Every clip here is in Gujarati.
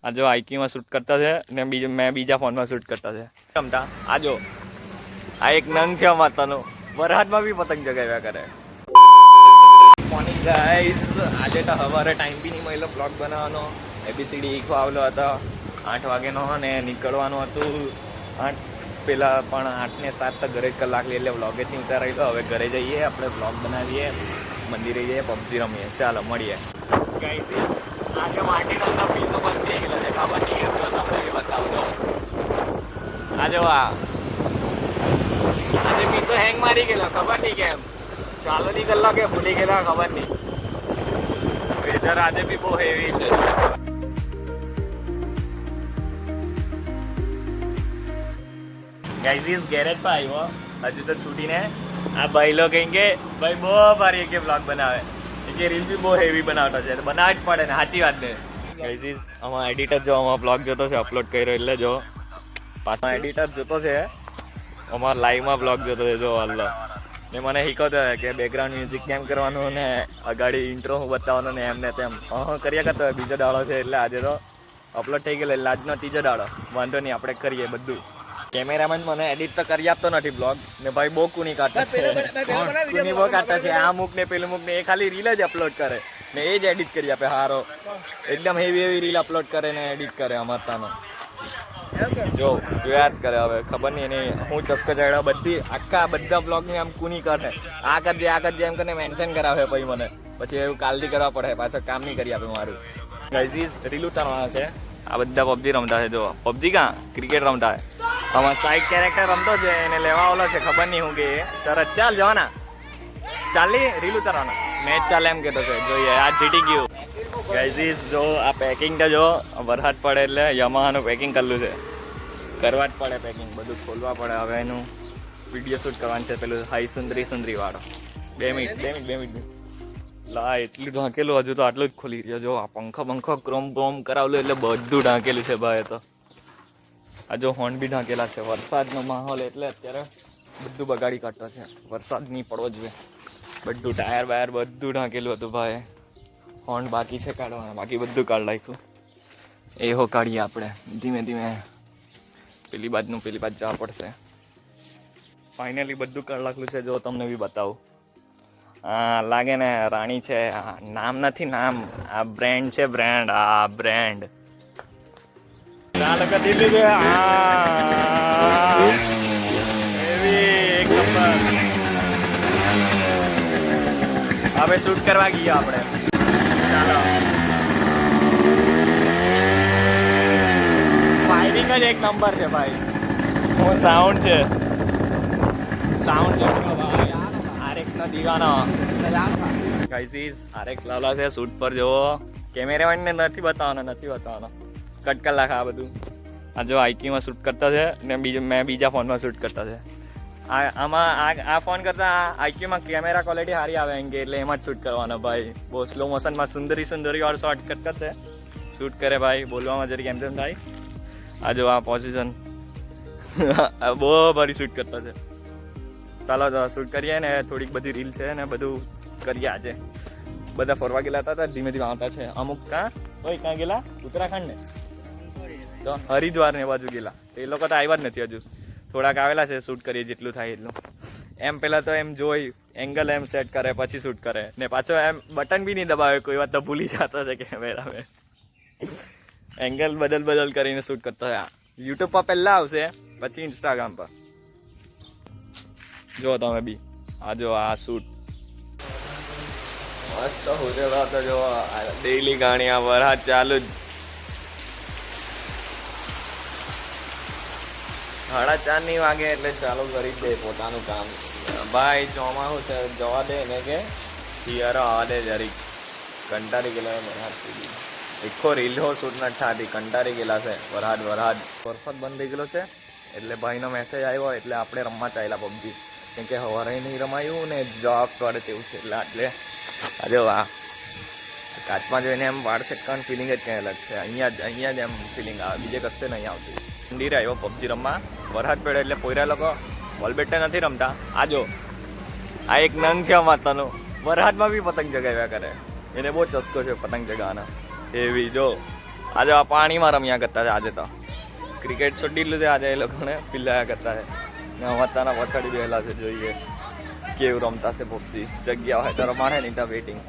આ જો આઈક્યુમાં શૂટ કરતા છે ને મેં બીજા ફોનમાં શૂટ કરતા છે રમતા. આ જો આ એક નંગ છે માતાનો, વરહાદમાં બી પતંગ જગાવ્યા કરે. મોર્નિંગ ગાઈસ, આજે તો સવારે ટાઈમ બી નહીં મળ્યો બ્લોગ બનાવવાનો. એબીસીડી શીખવા આવેલો હતો 8 વાગ્યાનો ને નીકળવાનું હતું 8 પહેલાં, પણ 8 ને 7 તો ઘરે જ કલાક લે એટલે વ્લોગ જ નહીં ઉતારાઈ. તો હવે ઘરે જઈએ, આપણે બ્લોગ બનાવીએ, મંદિરે જઈએ, પબજી રમીએ. ચાલો મળીએ ગાઈસ. આજે માર્ટિનસનો પીઝો બંધ થઈ ગયેલો છે, ખબર નહીં કેમ તો તમને બતાવજો. આજે આજે પીઝો હેંગ મારી ગયેલો, ખબર નહીં કેમ. ચાલો નહીં કલાક કે ભૂલી ગયેલા, ખબર નહીં. વેધર આજે બી બહુ હેવી છે. ગાઈઝ ગેરેજ પર આવ્યો હજુ તો છૂટીને. આ ભાઈ લોકો કહેંગે ભાઈ બહુ ભારી કે બ્લોગ બનાવે કે રીલ બી બહુ હેવી બનાવતા છે, બનાવવા જ પડે ને, સાચી વાત ને. ગાઈઝ આમાં એડિટર જો આમાં બ્લોગ જોતો છે, અપલોડ કર્યો એટલે જો પાછા એડિટર જોતો છે, અમારા લાઈવમાં બ્લોગ જોતો છે જો અલ્લાહ. ને મને શીખવતો કે બેકગ્રાઉન્ડ મ્યુઝિક કેમ કરવાનું ને અગાડી ઇન્ટ્રો હું બતાવવાનો ને એમને તેમ કર્યા કરતો હોય. બીજો દાડો છે એટલે આજે તો અપલોડ થઈ ગયેલો એટલે આજનો ત્રીજો દાડો. વાંધો નહીં, આપણે કરીએ બધું. કેમેરામેન મને એડિટ તો કરી આપતો નથી બ્લોગ ને ભાઈ બહુ કુની કાઢતા છે, કુની બહુ કાઢતા છે. આ મૂક ને પેલું મૂક ને એ ખાલી રીલ જ અપલોડ કરે ને એ જ એડિટ કરી આપે. હારો એકદમ હેવી હેવી રીલ અપલોડ કરે ને એડિટ કરે અમારતાનો. જો યાદ કરે હવે ખબર નહીં એને હું ચસ્કો ચડ્યો બધી આખા બધા બ્લોગની આમ કુની કાઢે. આ કરજે એમ કરીને મેન્શન કરાવે પછી મને, પછી એવું કાલથી કરવા પડે, પાછળ કામ નહીં કરી આપે મારું. ગાઈઝ રીલ ઉતારવાના છે. આ બધા પબજી રમતા છે. જો પબજી કાં ક્રિકેટ રમતા છે. આમાં સાઈડ કેરેક્ટર રમતો છે, એને લેવા ઓલો છે, ખબર નહીં હું કે તરત ચાલ જવાના ચાલી રીલ ઉતારવાના મેચ ચાલે એમ કહેતો છે. જોઈએ આ જીતી ગયું. ગાઈઝ જો આ પેકિંગ તો જો વરસાદ પડે એટલે યમાહાનું પેકિંગ કરેલું છે, કરવા જ પડે પેકિંગ, બધું ખોલવા પડે. હવે એનું વિડીયો શૂટ કરવાનું છે, પેલું હાઈ સુંદરી વાળો. 2 મિનિટ લા એટલું ઢાંકેલું, હજુ તો આટલું જ ખોલી રહ્યો. જો આ પંખો ક્રોમ કરાવેલું એટલે બધું ઢાંકેલું છે ભાઈ. તો આ જો હોર્ન બી ઢાંકેલા છે. વરસાદનો માહોલ એટલે અત્યારે બધું બગાડી કાઢતા છે. વરસાદ નહીં પડવો જોઈએ. બધું ટાયર બાયર બધું ઢાંકેલું હતું ભાઈ. હોર્ન બાકી છે કાઢવાના, બાકી બધું કાઢ નાખ્યું. એહો કાઢીએ આપણે ધીમે ધીમે. પેલી બાજ જવા પડશે. ફાઇનલી બધું કાઢ નાખલું છે. જો તમને બી બતાવું. હા લાગે ને રાણી છે. નામ નથી, નામ આ બ્રેન્ડ છે, બ્રેન્ડ. આ બ્રેન્ડ દિલ્હી છે. એક નંબર. હવે શૂટ કરવા ગયા આપણે. ચાલો ફાયરિંગ જ એક નંબર છે ભાઈ. હું સાઉન્ડ છે RX નો દીવાનો. ગાઈઝ RX લાવલા છે શૂટ પર. જોવો કેમેરામેનને નથી બતાવવાનો કટ કલાક આ બધું. આ જો આઈક્યુમાં શૂટ કરતા છે ને મેં બીજા ફોનમાં શૂટ કરતા છે. આમાં આ ફોન કરતાં આઈક્યુમાં કેમેરા ક્વોલિટી સારી આવે એમ કે એટલે એમાં જ શૂટ કરવાનો ભાઈ. બહુ સ્લો મોશનમાં સુંદરી વાળો શોર્ટ કરતા છે, શૂટ કરે ભાઈ. બોલવામાં જરી કેમ તેમ થાય. આ જો આ પોઝિશન બહુ ભારી શૂટ કરતા છે. ચાલો તો શૂટ કરીએ ને થોડીક બધી રીલ છે ને બધું કરીએ. આજે બધા ફરવા ગયેલા હતા, ધીમે ધીમે આવતા છે. અમુક ક્યાં ગયેલા? ઉત્તરાખંડ ને તો હરિદ્વાર ને બાજુ ગયેલા. તો એ લોકો તો આવ્યા જ નથી હજુ. થોડાક આવેલા છે, શૂટ કરીએ જેટલું થાય એટલું. એમ પહેલાં તો એમ જોઈ એંગલ એમ સેટ કરે પછી શૂટ કરે ને પાછો એમ બટન બી નહીં દબાવે. કોઈ વાત તો ભૂલી જતો છે કેમેરામેન. એંગલ બદલ કરીને શૂટ કરતો હોય. યુટ્યુબ પર પહેલાં આવશે, પછી ઇન્સ્ટાગ્રામ પર. જો તમે બી આ જો આ શૂટ મસ્ત હોટેલો તો જો ડેઈલી ગાણી. આ વરસાદ ચાલુ જ. 4:30 વાગે એટલે ચાલુ કરી જ દે પોતાનું કામ ભાઈ. ચોમાસું છે, જવા દે ને કે શિયાળો આવવા દે જરીક. કંટાળી ગયેલા વરસાદ એકો રીલ હો શૂટ નથી થતી, કંટાળી ગયેલા છે. વરસાદ બંધ થઈ ગયેલો છે એટલે ભાઈનો મેસેજ આવ્યો એટલે આપણે રમવા ચાલ્યા પબજી. કેમ કે સવારે નહીં રમાયું ને જોબ પડે તેવું છે એટલે આજે વાહ કાચમાં જોઈને એમ વાળ સેકવાની ફિલિંગ જ કંઈ અલગ છે. અહીંયા જ એમ ફિલિંગ આવે, બીજે કશે નહીં આવતી. મંદિર આવ્યો પબજી રમવા. વરસાદ પડ્યો એટલે પોયરા લોકો બોલ બેટે નથી રમતા. આ જો આ એક નંગ છે માતાનો, વરસાદમાં બી પતંગ જગાવ્યા કરે. એને બહુ ચસ્કો છે પતંગ જગાવવાનો. એવી જો આજે આ પાણીમાં રમ્યા કરતા છે. આજે તો ક્રિકેટ છોડી દીધું છે આજે એ લોકોને પિલ્લાયા કરતા છે ને અમાતાના પછાડી બેહેલા છે. જોઈએ કેવું રમતા છે પબજી. જગ્યા હોય તો રમાડે નહીં તો વેટિંગ.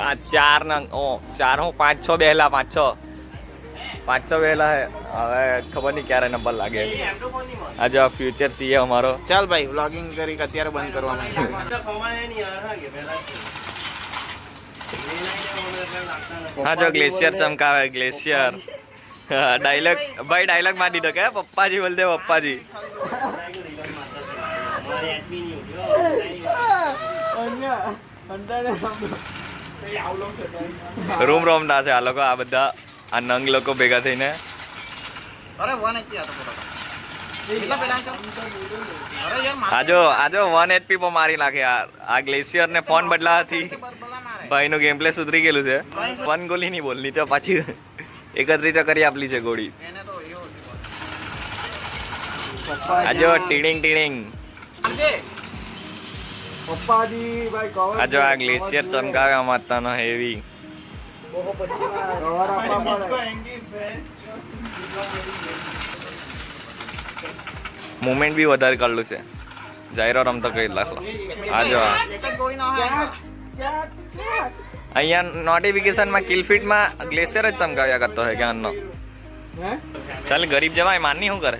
આ 4 હું 5-6 બેહેલા 5-6 બેહેલા હે. હવે ખબર નહીં ક્યારે નંબર લાગે. આજે આ ફ્યુચર સીએ અમારો. ચાલ ભાઈ વ્લોગિંગ કરી અત્યારે બંધ કરવાનું. હા જો ગ્લેશિયર ચમકાવે ગ્લેશિયર. ડાયલોગ ભાઈ ડાયલોગ મારી દીધો કે પપ્પાજી બોલતે પપ્પાજી. રૂમ રમતા છે આ લોકો. આ બધા આ નંગ લોકો ભેગા થઈને. આજો 1 HP પર મારી નાખે યાર. આ ગ્લેશિયર ને ફોન બદલાવાથી ભાઈ નું ગેમ પ્લે સુધરી ગયેલું છે. 1 ગોલી નહીં બોલની તો પાછી 31 કરી આપલી છે ગોળી. આજો ટીડિંગ આજો આ ગ્લેશિયર ચમકાવે અમાતાનો હેવી. મુવમેન્ટ બી વધારે કરેલું છે. જાયરો રમતો કઈ લાખલો. આજો અહીંયા નોટિફિકેશનમાં કિલફીટમાં ગ્લેશિયર જ ચમકાવ્યા કરતો હોય ક્યાંનો. ચાલ ગરીબ જવાય માનની શું કરે.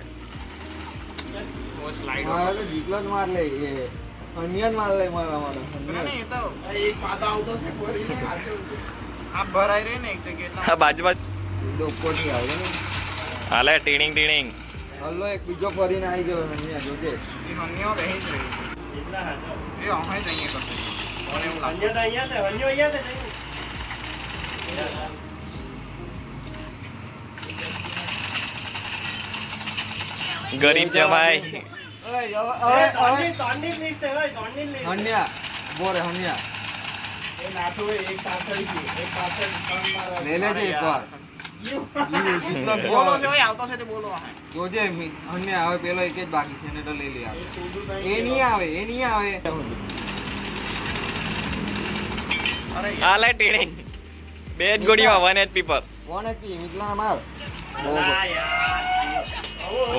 બાજુ હાલે ટીડિંગ. હલો એક બીજો ફરીને આવી ગયો હન્યા જોજે. એ હન્યો રહી જ રહી. એ અહીં જ અહીંયા કરતો. મને એવું લાગે હન્યો તો અહીંયા છે. હન્યો અહીંયા છે. ગરીબ છે ભાઈ. હન્યા બોરે હન્યા એ નાઠો એક પાછળ લે લેજે એકવાર. બોલો છે ભાઈ આવતો છે તે બોલો. જોજે અન્ય આવે પેલો એક જ બાકી છે ને તો લઈ લે. એ નહીં આવે. હાલે ટીડિંગ. 2 જ ગોળીમાં 1 HP પર 1 HP મિતલા માર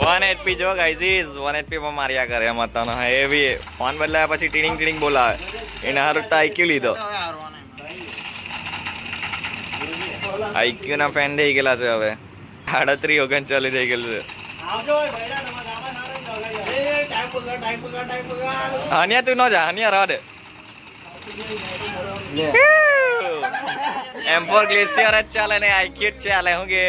1 HP જો ગાઈઝ 1 HP પર માર્યા કરે અમાતાનો હેવી. ફોન બદલાયા પછી ટીડિંગ બોલાવે. એને હારું તો IQ લીધો. IQ ના ફેન થઈ ગયેલા છે હવે. 38-39 થઈ ગયેલું છે. હાનિયા તું ન જા. હાનિયા રવા દે. M4 ગ્લેશિયર જ ચાલે ને IQ જ ચાલે. હું કે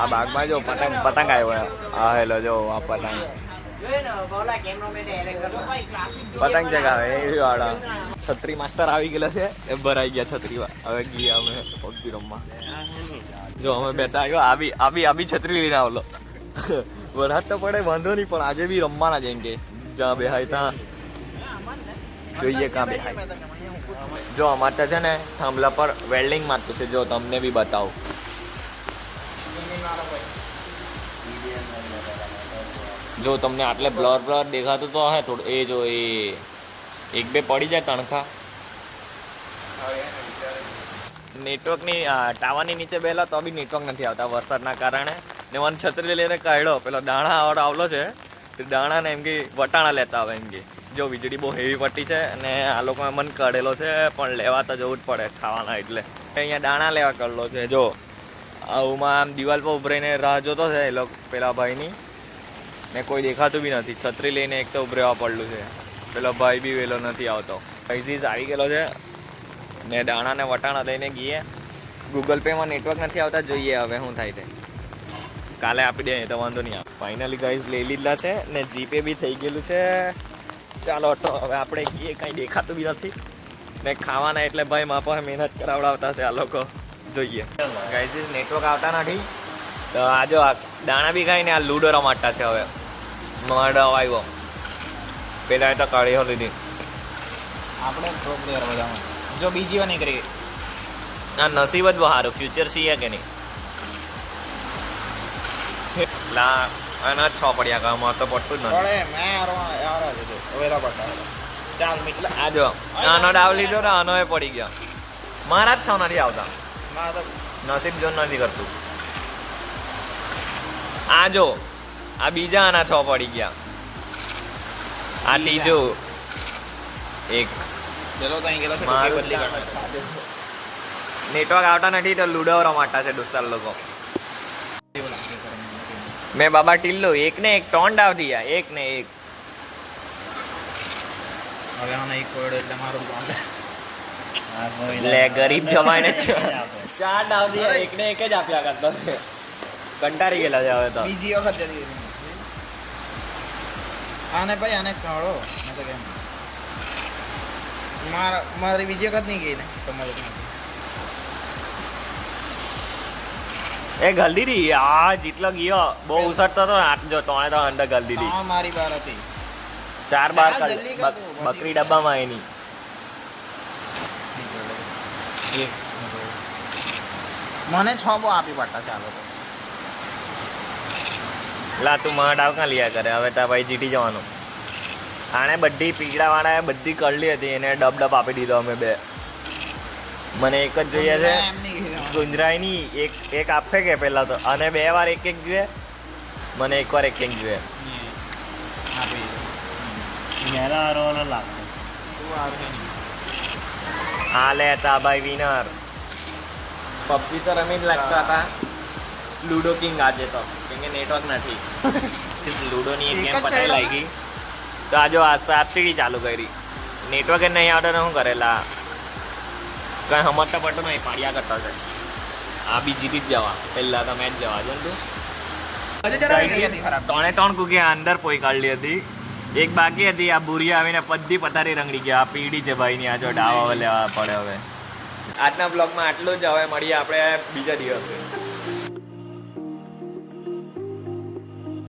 આ બાગમાં જો પતંગ આવ્યો. હા હેલો જો આ પતંગ ચગાવે એ વાળા. છત્રી માસ્ટર આવી ગયેલા છે. એ ભરાઈ ગયા છત્રીમાં. હવે ગયા અમે પબજી રમવા. જો અમે બેઠા આવ્યો. આવી છત્રી લઈને આવલો. વરસાદ તો પડે વાંધો નહીં પણ આજે બી રમવાના જ એમ કે જ્યાં બેહાય ત્યાં જોઈએ ક્યાં બેહાય. જો અમારે છે ને થાંભલા પર વેલ્ડિંગ મારતું છે. જો તમને બી બતાવું. જો તમને આટલે બ્લર દેખાતું તો હે થોડું. એ જો એ 1-2 પડી જાય તણખા. નેટવર્કની ટાવરની નીચે બેલા તો બી નેટવર્ક નથી આવતા વરસાદના કારણે. ને મને છત્રી લઈને કાઢ્યો. પેલો દાણા આવલો છે તે દાણાને એમ કે વટાણા લેતા આવે એમ કે. જો વીજળી બહુ હેવી પટ્ટી છે અને આ લોકોએ મન કાઢેલો છે પણ લેવા તો જવું જ પડે ખાવાના એટલે. અહીંયા દાણા લેવા કાઢલો છે. જો આવુંમાં આમ દિવાલ પર ઉભરાઈને રાહ જોતો છે એ લોકો પેલા ભાઈની. ને કોઈ દેખાતું બી નથી. છત્રી લઈને એક તો ઉભરેવા પડલું છે. પેલો ભાઈ બી વહેલો નથી આવતો. પૈસીસ આવી ગયેલો છે ને દાણા ને વટાણા લઈને ગઈએ. ગૂગલ પેમાં નેટવર્ક નથી આવતા. જોઈએ હવે શું થાય તે. કાલે આપી દે તો વાંધો નહીં. ફાઇનલી ગાઈઝ લઈ લીધા છે ને જીપે બી થઈ ગયેલું છે. ચાલો તો હવે આપણે ગઈએ. કંઈ દેખાતું બી નથી ને ખાવાના એટલે ભાઈ મારા પાસે મહેનત કરાવડાવતા છે આ લોકો. જોઈએ ગાઈઝ નેટવર્ક આવતા નથી તો આ જો દાણા બી ખાઈને આ લૂડો રમાડતા છે. હવે મર્ડો આવ્યો. પેલા તો કાઢી લીધી આપણે પ્રો પ્લેયર બધામાં. જો બીજી વાર નહીં કરી. આ નસીબ જ બહુ સારું. ફ્યુચર છીએ કે નહીં લા આના 6 પડ્યા કામમાં તો પડતું જ નથી. આ જો આનો ડાવ લીધો ને આનો એ પડી ગયો. મારા જ 6 નથી આવતા. નસીબ જોન નથી કરતું. આ જો આ બીજા આના 6 પડી ગયા. આ ત્રીજો એક ચલો તો અહીં ગયેલો છે મારું બદલી કાઢો. નેટવર્ક આવતા નથી તો લૂડો રમાતા છે દોસ્તાર લોકો. મેં બાબા ટીલ્લો એક ને એક ટોન્ડ આવતી યાર એક ને એક. હવે આને એક કોડ એટલે મારું કામ લે ગરીબ જમાઈને 4 ડાવ દિયા એક ને એક જ આપ્યા કરતો. કંટાળી ગયેલા છે હવે તો. બીજી વખત જતી રહી. આને ભાઈ આને કાઢો મેં તો કેમ મારી બીજી વખત નહીં ગઈ ને તમારે એ ગલદી રી આ જેટલો ગયો બહુ ઉસળતો હતો ને આટ જો તોણે તો અંદર ગલદી રી. મારી બાર હતી 4 બાર ચાલ, જલ્દી કર તું. બકરી ડબ્બામાં એની. મને 6 બહુ આપી પાટા ચાલો તો લા તું માં ડાવ કાં લિયા કરે હવે તા ભાઈ જીતી જવાનું. આણે બધી પીગડાવાળાએ બધી કરલી હતી એને ડબ ડબ આપી દીધો અમે બે. મને એક જ જોઈએ છે એમ નહીં કીધું. ગુંજરાઈની એક આપે કે પહેલા તો અને 2 વાર એક એક જોઈએ. મને એક વાર એક એક જોઈએ. આપી તું હારું નહીં. આ લેતા ભાઈ વિનર. પબજી તો રમી જ લાગતા હતા. લૂડો કિંગ આજે તો કેમ કે નેટવર્ક નથી. લૂડોની એક એક ગેમ જ પતાવી ચાલ્યો? લાગી તો આ જો આ સાપસીડી ચાલુ કરી. નેટવર્ક જ નહીં આવતો ને શું કરેલા કઈ સમજતા પડતો નહીં પાડ્યા કરતા છે. આ બી જીતી જ જવા પહેલા તો મેચ જવા જો ને તું. હજુ જરા વેગળી હતી ખરાબ. 3 કુકી અંદર પોઈ કાઢલી હતી. એક બાકી હતી આ બુરી આવીને પદ્દી પતારી રંગડી ગયા. આ પીડી છે ભાઈની આ જો ડાવા લેવા પડે હવે. આજના બ્લોગમાં આટલું જ હવે મળીએ આપણે બીજા દિવસે.